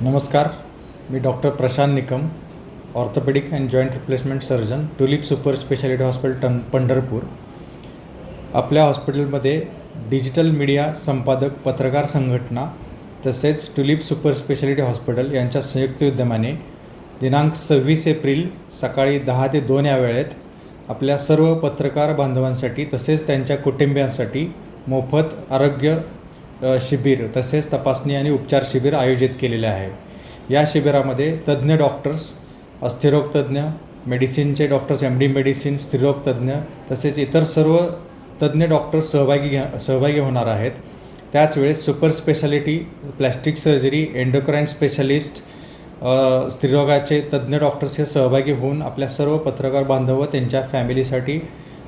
नमस्कार. मी doctor Prashant Nikam, orthopaedic and joint replacement surgeon, tulip super speciality hospital Pandharpur. आपल्या हॉस्पिटलमध्ये डिजिटल मीडिया संपादक पत्रकार संघटना तसेच ट्युलिप सुपर स्पेशालिटी हॉस्पिटल यांच्या संयुक्त विद्यमाने दिनांक 26 एप्रिल सकाळी 10 ते 2 या वेळेत आपल्या सर्व पत्रकार बांधवांसाठी तसेच त्यांच्या कुटुंबियांसाठी मोफत आरोग्य शिबिर तसेच तपासणी आणि उपचार शिबिर आयोजित केलेले आहे. या शिबिरामध्ये तज्ज्ञ डॉक्टर्स, अस्थिरोग तज्ज्ञ, मेडिसिनचे डॉक्टर्स, MD मेडिसिन, स्त्रीरोग तज्ज्ञ तसेच इतर सर्व तज्ज्ञ डॉक्टर्स सहभागी होणार आहेत. त्याच वेळेस super speciality, plastic surgery, endocrine specialist, स्त्रीरोगाचे तज्ज्ञ डॉक्टर्स हे सहभागी होऊन आपल्या सर्व पत्रकार बांधव व त्यांच्या फॅमिलीसाठी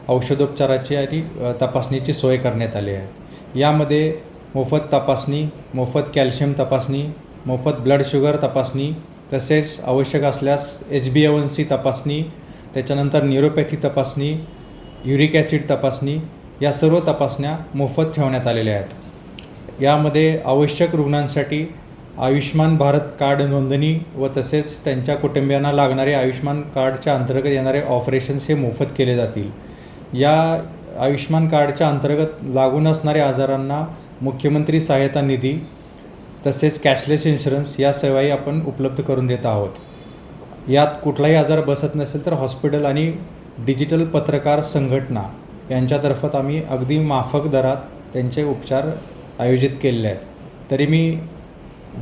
औषधोपचाराची आणि तपासणीची सोय करण्यात आली आहे. यामध्ये मोफत तपासणी, मोफत कॅल्शियम तपासणी, मोफत ब्लड शुगर तपासणी तसेच आवश्यक असल्यास HbA1c तपासणी, त्याच्यानंतर न्यूरोपॅथी तपासणी, युरिक ॲसिड तपासणी या सर्व तपासण्या मोफत ठेवण्यात आलेल्या आहेत. यामध्ये आवश्यक रुग्णांसाठी आयुष्मान भारत कार्ड नोंदणी व तसेच त्यांच्या कुटुंबियांना लागणारे आयुष्मान कार्डच्या अंतर्गत येणारे ऑपरेशन्स हे मोफत केले जातील. या आयुष्मान कार्डच्या अंतर्गत लागून असणाऱ्या आजारांना मुख्यमंत्री सहायता निधी तसेच कॅशलेस इन्शुरन्स या सेवाही आपण उपलब्ध करून देत आहोत. यात कुठलाही आजार बसत नसेल तर हॉस्पिटल आणि डिजिटल पत्रकार संघटना यांच्यातर्फत आम्ही अगदी माफक दरात त्यांचे उपचार आयोजित केलेले आहेत. तरी मी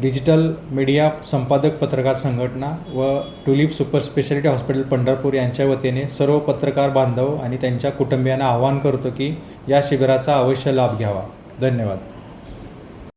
डिजिटल मीडिया संपादक पत्रकार संघटना व tulip super speciality hospital Pandharpur यांच्या वतीने सर्व पत्रकार बांधव आणि त्यांच्या कुटुंबियांना आवाहन करतो की या शिबिराचा अवश्य लाभ घ्यावा. धन्यवाद.